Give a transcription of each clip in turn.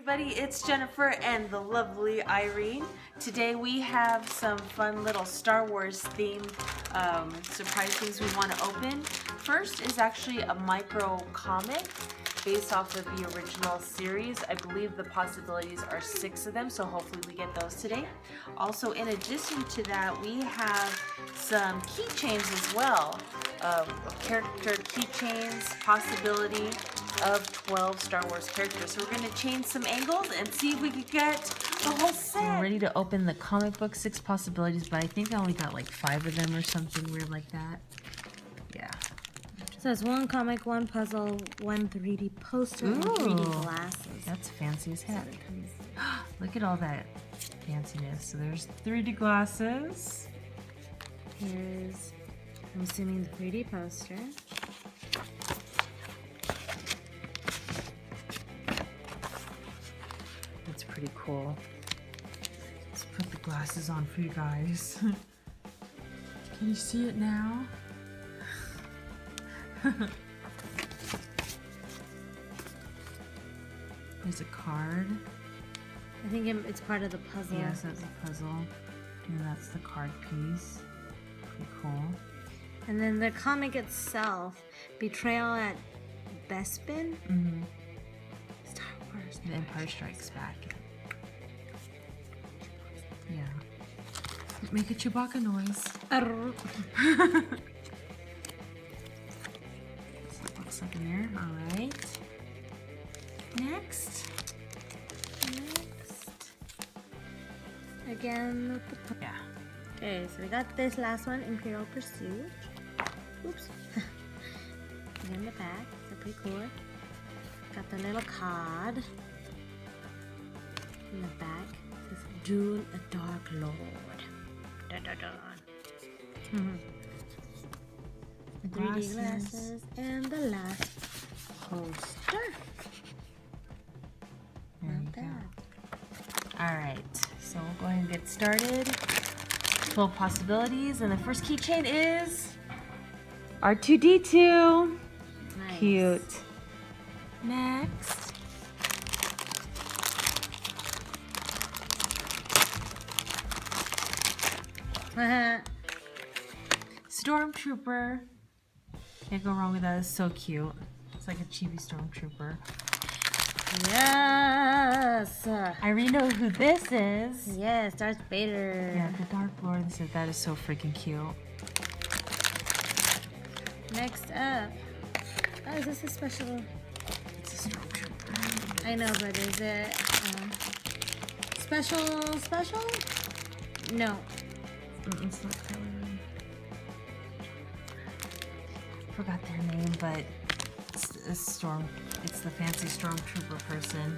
everybody, it's Jennifer and the lovely Irene. Today we have some fun little Star Wars themed surprise things we want to open. First is actually a micro comic based off of the original series. I believe the possibilities are 6 of them, so hopefully we get those today. Also, in addition to that, we have some keychains as well. Character keychains, possibility of 12 Star Wars characters. So we're going to change some angles and see if we can get the whole set. We're ready to open the comic book 6 possibilities, but I think I only got like 5 of them or something weird like that. Yeah. So it's 1 comic, 1 puzzle, 1 3D poster, and 3D glasses. That's fancy as heck. Look at all that fanciness. So there's 3D glasses. Here's, I'm assuming, the 3D poster. That's pretty cool. Let's put the glasses on for you guys. Can you see it now? There's a card. I think it's part of the puzzle. Yes, that's a puzzle. And that's the card piece. Pretty cool. And then the comic itself, Betrayal at Bespin. Star Wars. The Empire Strikes Back. Yeah. Make a Chewbacca noise. Looks like a mirror. Alright. Next. Again. Yeah. Okay, so we got this last one, Imperial Pursuit. Oops. Again, the back. So pretty cool. Got the little card. In the back. It says Dune, a Dark Lord. Dun, dun, dun. The 3D glasses and the last poster. Not bad. Alright, so we'll go ahead and get started. 12 possibilities, and the first keychain is R2-D2. Nice. Cute. Next. Stormtrooper. Can't go wrong with that. It's so cute. It's like a chibi stormtrooper. Yes. I already know who this is. Yes, Darth Vader. Yeah, the Dark Lord. That is so freaking cute. Next up. Oh, is this a special? It's a stormtrooper. I know, but is it special? No. It's not Kylo Ren. Forgot their name, but it's the fancy stormtrooper person.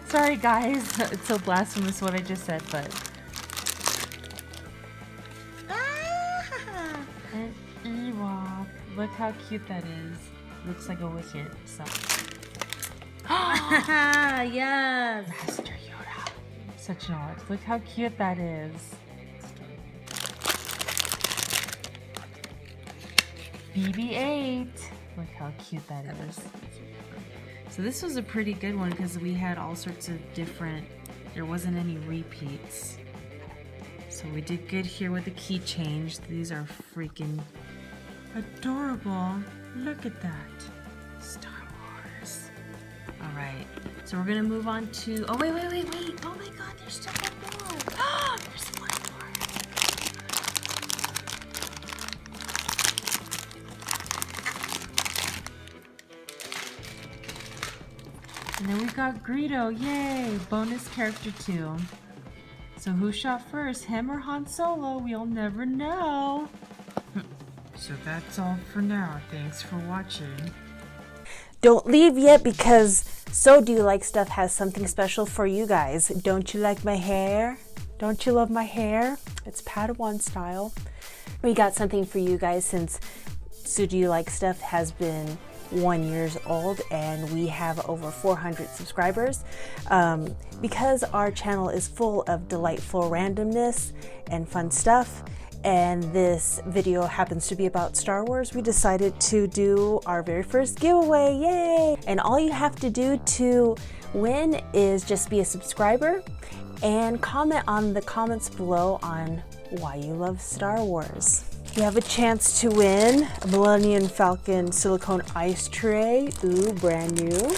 Sorry guys, it's so blasphemous what I just said, but an Ewok. Look how cute that is. Looks like a Wicket. So Yes. Master Yoda. Such an art. Look how cute that is. BB-8. Look how cute that is. So this was a pretty good one because we had all sorts of different, there wasn't any repeats. So we did good here with the key change. These are freaking adorable. Look at that. Star Wars. All right, so we're gonna move on to, oh wait. Oh my God, there's still one more. There's one more. And then we got Greedo, yay! Bonus character 2. So who shot first, him or Han Solo? We'll never know. So that's all for now. Thanks for watching. Don't leave yet because So Do You Like Stuff has something special for you guys. Don't you like my hair? Don't you love my hair? It's Padawan style. We got something for you guys since So Do You Like Stuff has been 1 year old and we have over 400 subscribers. Because our channel is full of delightful randomness and fun stuff, and this video happens to be about Star Wars, we decided to do our very first giveaway. Yay! And all you have to do to win is just be a subscriber and comment on the comments below on why you love Star Wars. You have a chance to win a Millennium Falcon silicone ice tray, ooh, brand new.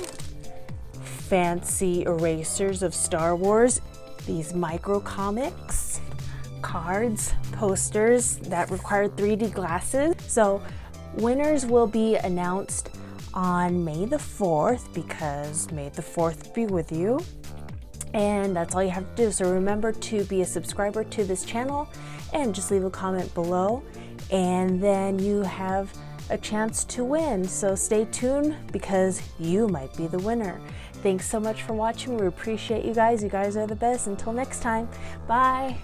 Fancy erasers of Star Wars, these micro comics, cards, posters that require 3D glasses. So winners will be announced on May the 4th, because May the 4th be with you. And that's all you have to do. So remember to be a subscriber to this channel and just leave a comment below, and then you have a chance to win. So stay tuned because you might be the winner. Thanks so much for watching. We appreciate you guys. You guys are the best. Until next time, bye.